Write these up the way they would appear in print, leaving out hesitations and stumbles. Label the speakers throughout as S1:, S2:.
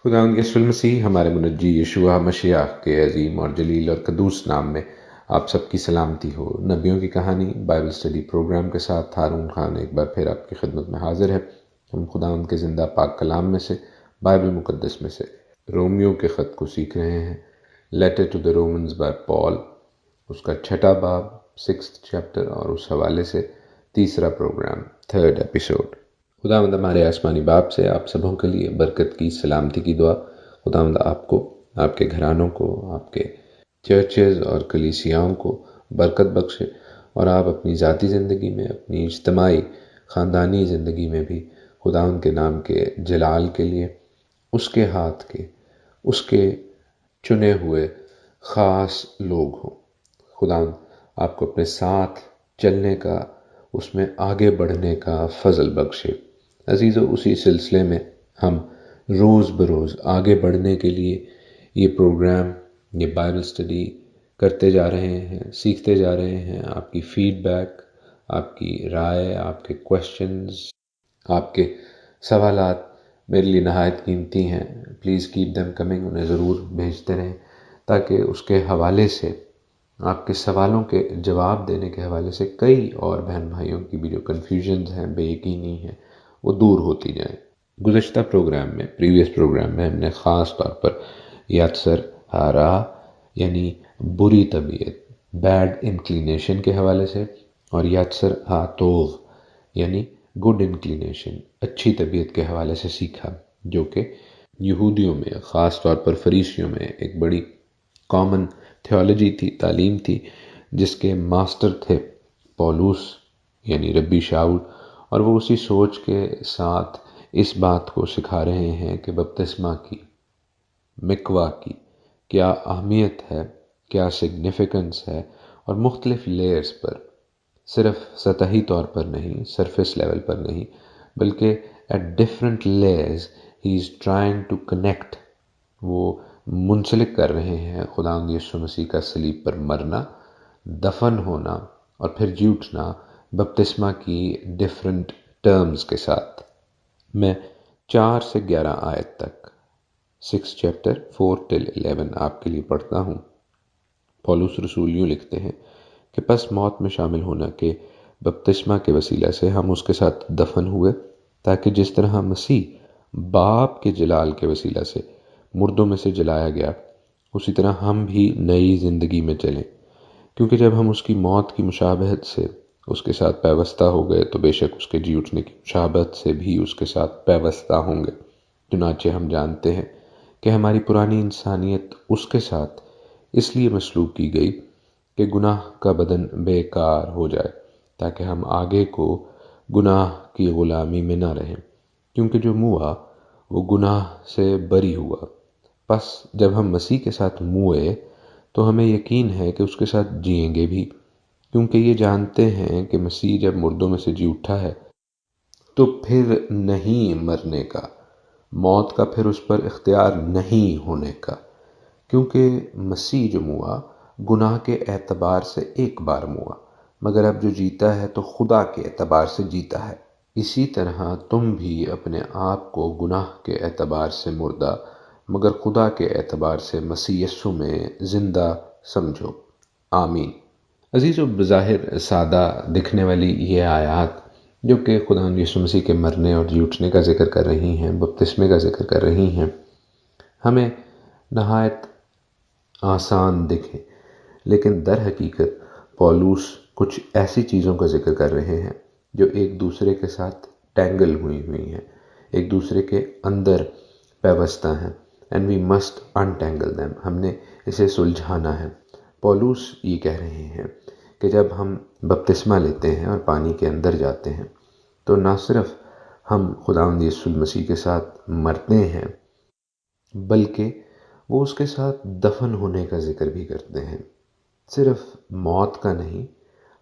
S1: خداوند یسوع المسیح ہمارے منجی یشوع مشیح کے عظیم اور جلیل اور قدوس نام میں آپ سب کی سلامتی ہو۔ نبیوں کی کہانی بائبل اسٹڈی پروگرام کے ساتھ ہارون خان ایک بار پھر آپ کی خدمت میں حاضر ہے۔ ہم خداوند کے زندہ پاک کلام میں سے، بائبل مقدس میں سے رومیو کے خط کو سیکھ رہے ہیں۔ Letter to the Romans by Paul, اس کا 6 باب 6 چیپٹر، اور اس حوالے سے تیسرا پروگرام 3 ایپیسوڈ۔ خداوند ہمارے آسمانی باپ سے آپ سبوں کے لیے برکت کی، سلامتی کی دعا۔ خداوند آپ کو، آپ کے گھرانوں کو، آپ کے چرچز اور کلیسیاؤں کو برکت بخشے، اور آپ اپنی ذاتی زندگی میں، اپنی اجتماعی خاندانی زندگی میں بھی خداوند کے نام کے جلال کے لیے اس کے ہاتھ کے، اس کے چنے ہوئے خاص لوگ ہوں۔ خداوند آپ کو اپنے ساتھ چلنے کا، اس میں آگے بڑھنے کا فضل بخشے۔ عزیزو، اسی سلسلے میں ہم روز بروز آگے بڑھنے کے لیے یہ پروگرام، یہ بائبل اسٹڈی کرتے جا رہے ہیں، سیکھتے جا رہے ہیں۔ آپ کی فیڈ بیک، آپ کی رائے، آپ کے کویشچنز، آپ کے سوالات میرے لیے نہایت قیمتی ہیں۔ پلیز کیپ دیم کمنگ، انہیں ضرور بھیجتے رہیں، تاکہ اس کے حوالے سے، آپ کے سوالوں کے جواب دینے کے حوالے سے کئی اور بہن بھائیوں کی بھی جو کنفیوژنز ہیں، بے یقینی ہیں، وہ دور ہوتی جائیں۔ گزشتہ پروگرام میں، پریویس پروگرام میں، ہم نے خاص طور پر یاتسر ہارا یعنی بری طبیعت، بیڈ انکلینیشن کے حوالے سے، اور یاتسر ہاتوغ یعنی گڈ انکلینیشن، اچھی طبیعت کے حوالے سے سیکھا، جو کہ یہودیوں میں، خاص طور پر فریسیوں میں ایک بڑی کامن تھیولوجی تھی، تعلیم تھی، جس کے ماسٹر تھے پولس یعنی ربی شاؤل، اور وہ اسی سوچ کے ساتھ اس بات کو سکھا رہے ہیں کہ بپتسمہ کی، مکوا کی کیا اہمیت ہے، کیا سگنیفیکنس ہے، اور مختلف لیئرز پر، صرف سطحی طور پر نہیں، سرفیس لیول پر نہیں، بلکہ at different layers he is trying to connect, وہ منسلک کر رہے ہیں خداوند یسوع مسیح کا صلیب پر مرنا، دفن ہونا، اور پھر جی اٹھنا بپتسمہ کی ڈفرنٹ ٹرمز کے ساتھ۔ میں 4 سے 11 آیت تک، 6 چیپٹر 4 till 11 آپ کے لیے پڑھتا ہوں۔ پولس رسول یوں لکھتے ہیں کہ پس موت میں شامل ہونا کے بپتسمہ کے وسیلہ سے ہم اس کے ساتھ دفن ہوئے، تاکہ جس طرح مسیح باپ کے جلال کے وسیلہ سے مردوں میں سے جلایا گیا، اسی طرح ہم بھی نئی زندگی میں چلیں۔ کیونکہ جب ہم اس کی موت کی مشابہت سے اس کے ساتھ پیوستہ ہو گئے، تو بے شک اس کے جی اٹھنے کی مشابہت سے بھی اس کے ساتھ پیوستہ ہوں گے۔ چنانچہ ہم جانتے ہیں کہ ہماری پرانی انسانیت اس کے ساتھ اس لیے مسلوب کی گئی کہ گناہ کا بدن بیکار ہو جائے، تاکہ ہم آگے کو گناہ کی غلامی میں نہ رہیں، کیونکہ جو موا وہ گناہ سے بری ہوا۔ پس جب ہم مسیح کے ساتھ موئے تو ہمیں یقین ہے کہ اس کے ساتھ جئیں گے بھی، کیونکہ یہ جانتے ہیں کہ مسیح جب مردوں میں سے جی اٹھا ہے تو پھر نہیں مرنے کا، موت کا پھر اس پر اختیار نہیں ہونے کا، کیونکہ مسیح جو موا گناہ کے اعتبار سے ایک بار موا، مگر اب جو جیتا ہے تو خدا کے اعتبار سے جیتا ہے۔ اسی طرح تم بھی اپنے آپ کو گناہ کے اعتبار سے مردہ، مگر خدا کے اعتبار سے مسیح یسوع میں زندہ سمجھو۔ آمین۔ عزیزو، بظاہر سادہ دکھنے والی یہ آیات جو کہ خداوند یسوع مسیح کے مرنے اور جی اٹھنے کا ذکر کر رہی ہیں، بپتسمے کا ذکر کر رہی ہیں، ہمیں نہایت آسان دکھیں، لیکن در حقیقت پولس کچھ ایسی چیزوں کا ذکر کر رہے ہیں جو ایک دوسرے کے ساتھ ٹینگل ہوئی ہیں، ایک دوسرے کے اندر پیوستہ ہیں، and we must untangle them، ہم نے اسے سلجھانا ہے۔ پولس یہ کہہ رہے ہیں کہ جب ہم بپتسمہ لیتے ہیں اور پانی کے اندر جاتے ہیں، تو نہ صرف ہم خداوند یسوع المسیح کے ساتھ مرتے ہیں، بلکہ وہ اس کے ساتھ دفن ہونے کا ذکر بھی کرتے ہیں۔ صرف موت کا نہیں،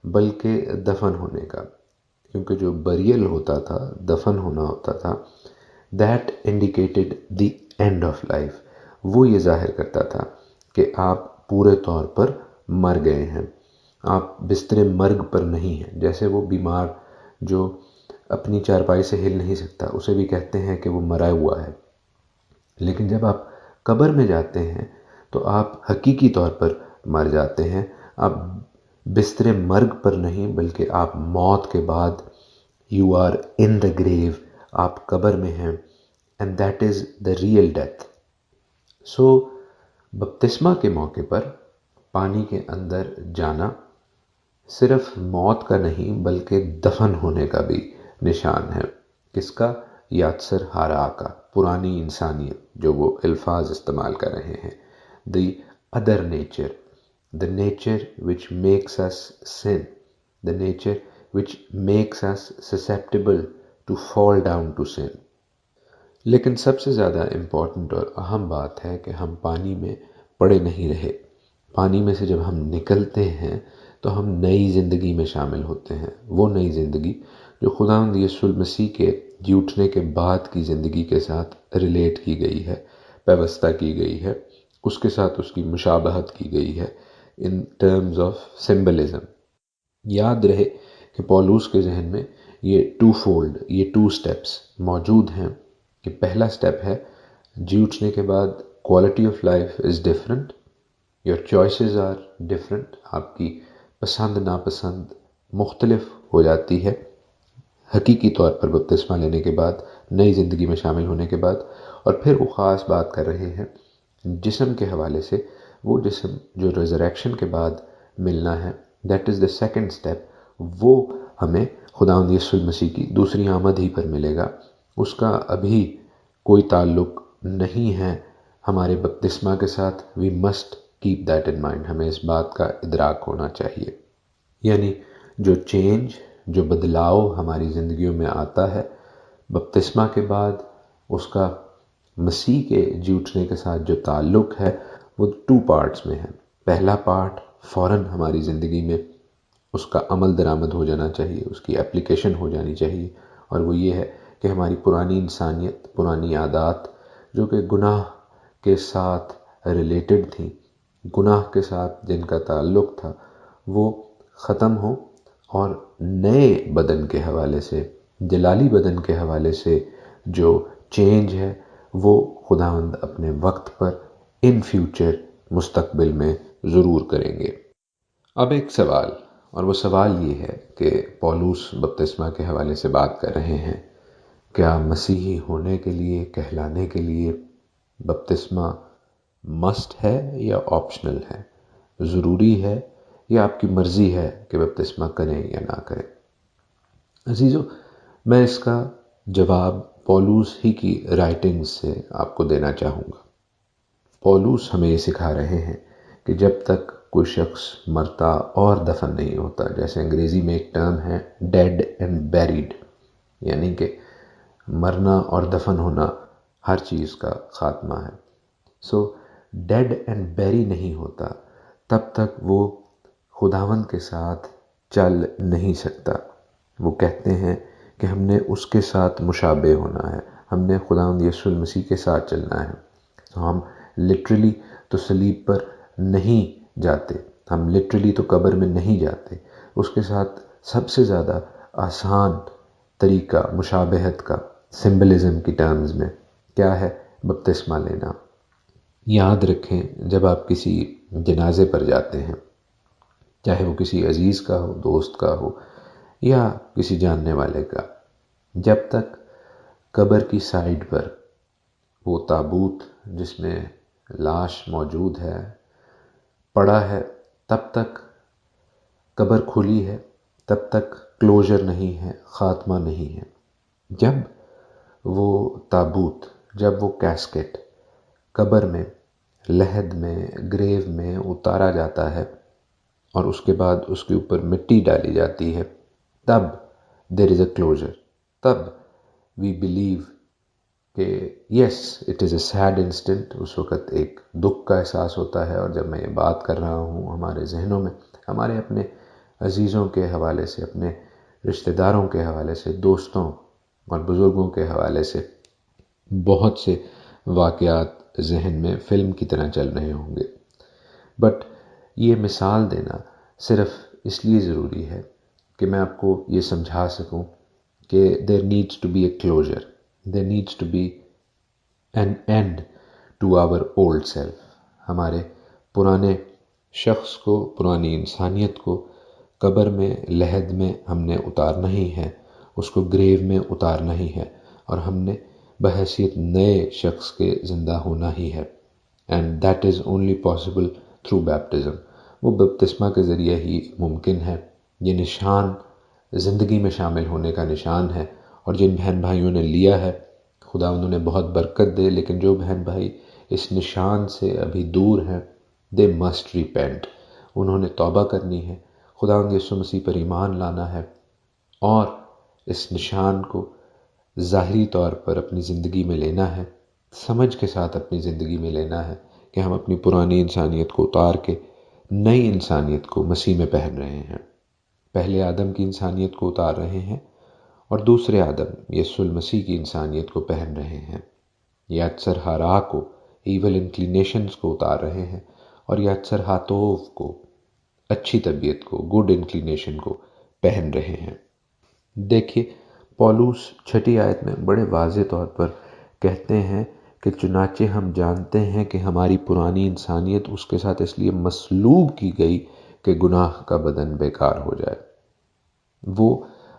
S1: بلکہ دفن ہونے کا، کیونکہ جو بریل ہوتا تھا، دفن ہونا ہوتا تھا، that indicated the end of life، وہ یہ ظاہر کرتا تھا کہ آپ پورے طور پر مر گئے ہیں، آپ بستر مرگ پر نہیں ہیں۔ جیسے وہ بیمار جو اپنی چارپائی سے ہل نہیں سکتا، اسے بھی کہتے ہیں کہ وہ مرا ہوا ہے۔ لیکن جب آپ قبر میں جاتے ہیں تو آپ حقیقی طور پر مر جاتے ہیں. آپ بستر مرگ پر نہیں بلکہ آپ موت کے بعد یو آر ان دا گریو، آپ قبر میں ہیں، and that is the real death. So بپتسمہ کے موقع پر پانی کے اندر جانا صرف موت کا نہیں بلکہ دفن ہونے کا بھی نشان ہے. کس کا؟ یاتسر ہارا کا، پرانی انسانیت جو وہ الفاظ استعمال کر رہے ہیں. The other nature, the nature which makes us sin, the nature which makes us susceptible to fall down to sin. لیکن سب سے زیادہ امپورٹنٹ اور اہم بات ہے کہ ہم پانی میں پڑے نہیں رہے. پانی میں سے جب ہم نکلتے ہیں تو ہم نئی زندگی میں شامل ہوتے ہیں. وہ نئی زندگی جو خداوند یسوع المسیح کے جی اٹھنے کے بعد کی زندگی کے ساتھ ریلیٹ کی گئی ہے، پیوستہ کی گئی ہے، اس کے ساتھ اس کی مشابہت کی گئی ہے ان ٹرمز آف سمبلزم. یاد رہے کہ پولوس کے ذہن میں یہ ٹو فولڈ، یہ ٹو سٹیپس موجود ہیں کہ پہلا سٹیپ ہے جی اٹھنے کے بعد quality of life is different, your choices are different, آپ کی پسند ناپسند مختلف ہو جاتی ہے حقیقی طور پر بپتسمہ لینے کے بعد، نئی زندگی میں شامل ہونے کے بعد. اور پھر وہ خاص بات کر رہے ہیں جسم کے حوالے سے، وہ جسم جو ریزریکشن کے بعد ملنا ہے، that is the second step. وہ ہمیں خداوند یسوع المسیح کی دوسری آمد ہی پر ملے گا. اس کا ابھی کوئی تعلق نہیں ہے ہمارے بپتسمہ کے ساتھ. We must keep that in mind, ہمیں اس بات کا ادراک ہونا چاہیے. یعنی جو چینج، جو بدلاؤ ہماری زندگیوں میں آتا ہے بپتسمہ کے بعد، اس کا مسیح کے جی اٹھنے کے ساتھ جو تعلق ہے وہ ٹو پارٹس میں ہے. پہلا پارٹ فوراً ہماری زندگی میں اس کا عمل درآمد ہو جانا چاہیے، اس کی اپلیکیشن ہو جانی چاہیے، اور وہ یہ ہے کہ ہماری پرانی انسانیت، پرانی عادات جو کہ گناہ کے ساتھ ریلیٹڈ تھیں، گناہ کے ساتھ جن کا تعلق تھا، وہ ختم ہو، اور نئے بدن کے حوالے سے، جلالی بدن کے حوالے سے جو چینج ہے وہ خداوند اپنے وقت پر ان فیوچر مستقبل میں ضرور کریں گے. اب ایک سوال، اور وہ سوال یہ ہے کہ پولوس بپتسمہ کے حوالے سے بات کر رہے ہیں، کیا مسیحی ہونے کے لیے، کہلانے کے لیے بپتسمہ مسٹ ہے یا آپشنل ہے؟ ضروری ہے یا آپ کی مرضی ہے کہ بپتسمہ کریں یا نہ کریں؟ عزیزو، میں اس کا جواب پولوس ہی کی رائٹنگز سے آپ کو دینا چاہوں گا. پولوس ہمیں یہ سکھا رہے ہیں کہ جب تک کوئی شخص مرتا اور دفن نہیں ہوتا، جیسے انگریزی میں ایک ٹرم ہے ڈیڈ اینڈ بیریڈ، یعنی کہ مرنا اور دفن ہونا ہر چیز کا خاتمہ ہے. سو ڈیڈ اینڈ بیری نہیں ہوتا تب تک وہ خداوند کے ساتھ چل نہیں سکتا. وہ کہتے ہیں کہ ہم نے اس کے ساتھ مشابہ ہونا ہے، ہم نے خداوند یسوع المسیح کے ساتھ چلنا ہے. تو ہم لٹرلی تو صلیب پر نہیں جاتے، ہم لٹرلی تو قبر میں نہیں جاتے. اس کے ساتھ سب سے زیادہ آسان طریقہ مشابہت کا، سمبلزم کی ٹرمز میں کیا ہے؟ بپتسمہ لینا. یاد رکھیں جب آپ کسی جنازے پر جاتے ہیں، چاہے وہ کسی عزیز کا ہو، دوست کا ہو یا کسی جاننے والے کا، جب تک قبر کی سائڈ پر وہ تابوت جس میں لاش موجود ہے پڑا ہے، تب تک قبر کھلی ہے، تب تک کلوجر نہیں ہے، خاتمہ نہیں ہے. جب وہ تابوت، جب وہ کیسکٹ قبر میں، لحد میں، گریو میں اتارا جاتا ہے اور اس کے بعد اس کے اوپر مٹی ڈالی جاتی ہے، تب دیر از اے کلوجر. تب وی بلیو کہ yes it is a sad instant. اس وقت ایک دکھ کا احساس ہوتا ہے، اور جب میں یہ بات کر رہا ہوں ہمارے ذہنوں میں ہمارے اپنے عزیزوں کے حوالے سے، اپنے رشتہ داروں کے حوالے سے، دوستوں اور بزرگوں کے حوالے سے بہت سے واقعات ذہن میں فلم کی طرح چل رہے ہوں گے. بٹ یہ مثال دینا صرف اس لیے ضروری ہے کہ میں آپ کو یہ سمجھا سکوں کہ there needs to be a closure, there needs to be an end to our old self. ہمارے پرانے شخص کو، پرانی انسانیت کو قبر میں، لحد میں ہم نے اتارنا ہی ہے، اس کو گریو میں اتارنا ہی ہے، اور ہم نے بحیثیت نئے شخص کے زندہ ہونا ہی ہے. And that is only possible through baptism. وہ بپتسمہ کے ذریعے ہی ممکن ہے. یہ نشان زندگی میں شامل ہونے کا نشان ہے، اور جن بہن بھائیوں نے لیا ہے خدا انہوں نے بہت برکت دے، لیکن جو بہن بھائی اس نشان سے ابھی دور ہیں دے مسٹ ریپینٹ. انہوں نے توبہ کرنی ہے، خدا یسوع مسیح پر ایمان لانا ہے، اور اس نشان کو ظاہری طور پر اپنی زندگی میں لینا ہے، سمجھ کے ساتھ اپنی زندگی میں لینا ہے کہ ہم اپنی پرانی انسانیت کو اتار کے نئی انسانیت کو مسیح میں پہن رہے ہیں. پہلے آدم کی انسانیت کو اتار رہے ہیں، اور دوسرے آدم یسوع المسیح کی انسانیت کو پہن رہے ہیں. یاتسر ہارا کو، ایول انکلینیشنز کو اتار رہے ہیں، اور یاتسر ہاتوف کو، اچھی طبیعت کو، گڈ انکلینیشن کو پہن رہے ہیں. دیکھیے پولس 6 آیت میں بڑے واضح طور پر کہتے ہیں کہ چنانچہ ہم جانتے ہیں کہ ہماری پرانی انسانیت اس کے ساتھ اس لیے مصلوب کی گئی کہ گناہ کا بدن بیکار ہو جائے. وہ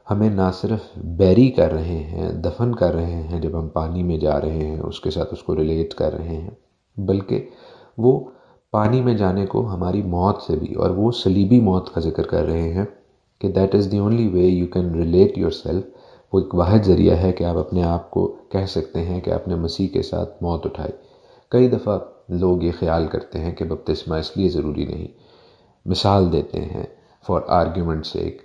S1: ہمیں نہ صرف بیری کر رہے ہیں، دفن کر رہے ہیں جب ہم پانی میں جا رہے ہیں، اس کے ساتھ اس کو ریلیٹ کر رہے ہیں، بلکہ وہ پانی میں جانے کو ہماری موت سے بھی، اور وہ صلیبی موت کا ذکر کر رہے ہیں کہ that is the only way you can relate your self. وہ ایک واحد ذریعہ ہے کہ آپ اپنے آپ کو کہہ سکتے ہیں کہ آپ نے مسیح کے ساتھ موت اٹھائی. کئی دفعہ لوگ یہ خیال کرتے ہیں کہ بپتسمہ اس لیے ضروری نہیں. مثال دیتے ہیں فار آرگیومنٹ سیک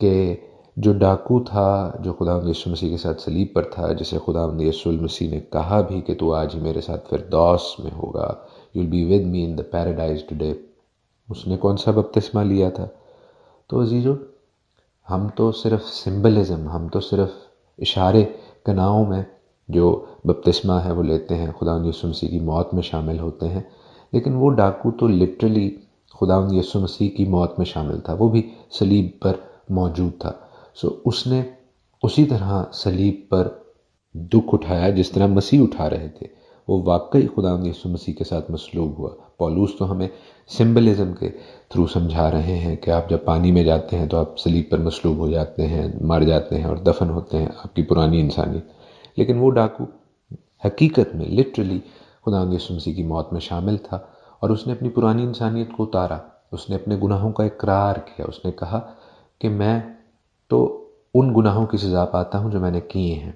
S1: کہ جو ڈاکو تھا، جو خدا یسوع مسیح کے ساتھ صلیب پر تھا، جسے خدا یسوع مسیح نے کہا بھی کہ تو آج ہی میرے ساتھ فردوس میں ہوگا، you will be with me in the paradise today, اس نے کون سا بپتسمہ لیا تھا؟ تو عزیزو، ہم تو صرف سمبلزم، ہم تو صرف اشارے کناؤں میں جو بپتسمہ ہے وہ لیتے ہیں، خدا یسوع مسیح کی موت میں شامل ہوتے ہیں. لیکن وہ ڈاکو تو لٹرلی خدا یسوع مسیح کی موت میں شامل تھا، وہ بھی صلیب پر موجود تھا. اس نے اسی طرح صلیب پر دکھ اٹھایا جس طرح مسیح اٹھا رہے تھے. وہ واقعی خدا یسوع مسیح کے ساتھ مصلوب ہوا. پولس تو ہمیں سمبلزم کے تھرو سمجھا رہے ہیں کہ آپ جب پانی میں جاتے ہیں تو آپ صلیب پر مصلوب ہو جاتے ہیں، مر جاتے ہیں اور دفن ہوتے ہیں، آپ کی پرانی انسانیت. لیکن وہ ڈاکو حقیقت میں لٹرلی خدا یسوع مسیح کی موت میں شامل تھا، اور اس نے اپنی پرانی انسانیت کو اتارا. اس نے اپنے گناہوں کا اقرار کیا. اس نے کہا کہ میں تو ان گناہوں کی سزا پاتا ہوں جو میں نے کیے ہیں،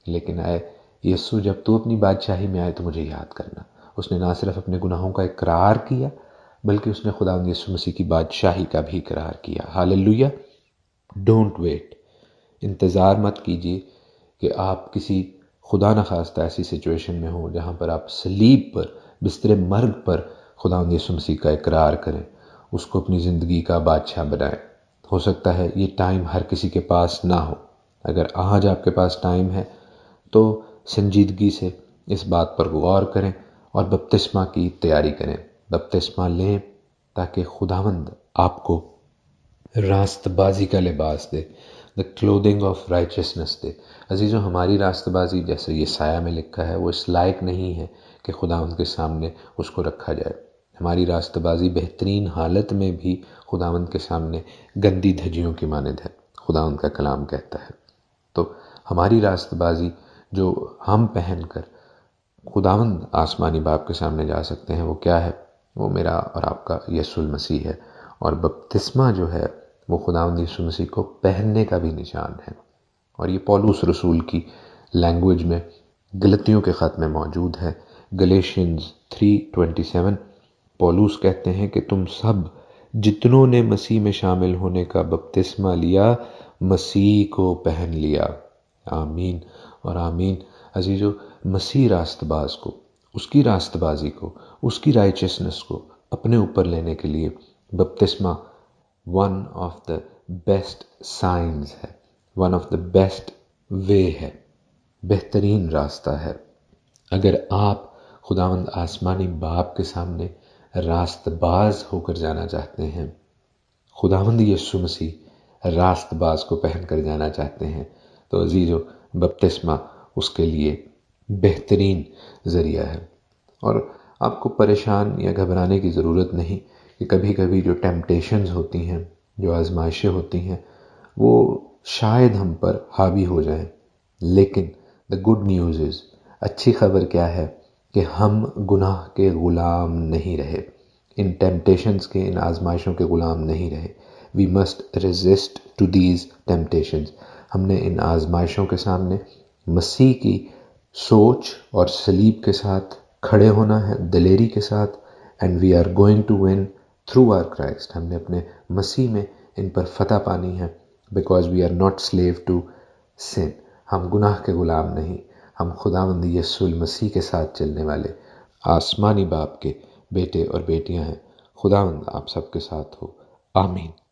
S1: لیکن اے یسوع جب تو اپنی بادشاہی میں آئے تو مجھے یاد کرنا. اس نے نہ صرف اپنے گناہوں کا اقرار کیا بلکہ اس نے خدا یسوع مسیح کی بادشاہی کا بھی اقرار کیا. ہاللویہ. Don't wait. انتظار مت کیجیے کہ آپ کسی خدا نخواستہ ایسی سچویشن میں ہوں جہاں پر آپ صلیب پر، بستر مرگ پر خدا یسوع مسیح کا اقرار کریں، اس کو اپنی زندگی کا بادشاہ بنائیں. ہو سکتا ہے یہ ٹائم ہر کسی کے پاس نہ ہو. اگر آج آپ کے پاس ٹائم ہے تو سنجیدگی سے اس بات پر غور کریں اور بپتسمہ کی تیاری کریں. بپتسمہ لیں تاکہ خداوند آپ کو راست بازی کا لباس دے، the clothing of righteousness دے. عزیزو، ہماری راست بازی جیسے یہ سایہ میں لکھا ہے وہ اس لائق نہیں ہے کہ خداوند کے سامنے اس کو رکھا جائے. ہماری راست بازی بہترین حالت میں بھی خداوند کے سامنے گندی دھجیوں کی مانند ہے، خداوند کا کلام کہتا ہے. تو ہماری راست بازی جو ہم پہن کر خداوند آسمانی باپ کے سامنے جا سکتے ہیں وہ کیا ہے؟ وہ میرا اور آپ کا یسوع المسیح ہے. اور بپتسمہ جو ہے وہ خداوند یسوع مسیح کو پہننے کا بھی نشان ہے. اور یہ پولس رسول کی لینگویج میں غلطیوں کے خط میں موجود ہے. گلیشینز 3:27 پولس کہتے ہیں کہ تم سب جتنوں نے مسیح میں شامل ہونے کا بپتسمہ لیا مسیح کو پہن لیا. آمین اور آمین. عزیزو، مسیح راست باز کو، اس کی راست بازی کو، اس کی رائچسنس کو اپنے اوپر لینے کے لیے بپتسمہ one of the best signs ہے، one of the best way ہے، بہترین راستہ ہے. اگر آپ خداوند آسمانی باپ کے سامنے راست باز ہو کر جانا چاہتے ہیں، خداوند یسوع مسیح راست باز کو پہن کر جانا چاہتے ہیں، تو عزیزو بپتسمہ اس کے لیے بہترین ذریعہ ہے۔ اور آپ کو پریشان یا گھبرانے کی ضرورت نہیں کہ کبھی کبھی جو ٹیمپٹیشنز ہوتی ہیں، جو آزمائشیں ہوتی ہیں، وہ شاید ہم پر حاوی ہو جائیں، لیکن دا گڈ نیوز از، اچھی خبر کیا ہے کہ ہم گناہ کے غلام نہیں رہے، ان ٹیمپٹیشنز کے، ان آزمائشوں کے غلام نہیں رہے۔ We must resist to these temptations. ہم نے ان آزمائشوں کے سامنے مسیح کی سوچ اور صلیب کے ساتھ کھڑے ہونا ہے، دلیری کے ساتھ، and we are going to win through our Christ. ہم نے اپنے مسیح میں ان پر فتح پانی ہے، because we are not slave to sin. ہم گناہ کے غلام نہیں، ہم خداوند یسوع المسیح کے ساتھ چلنے والے آسمانی باپ کے بیٹے اور بیٹیاں ہیں۔ خداوند آپ سب کے ساتھ ہو، آمین۔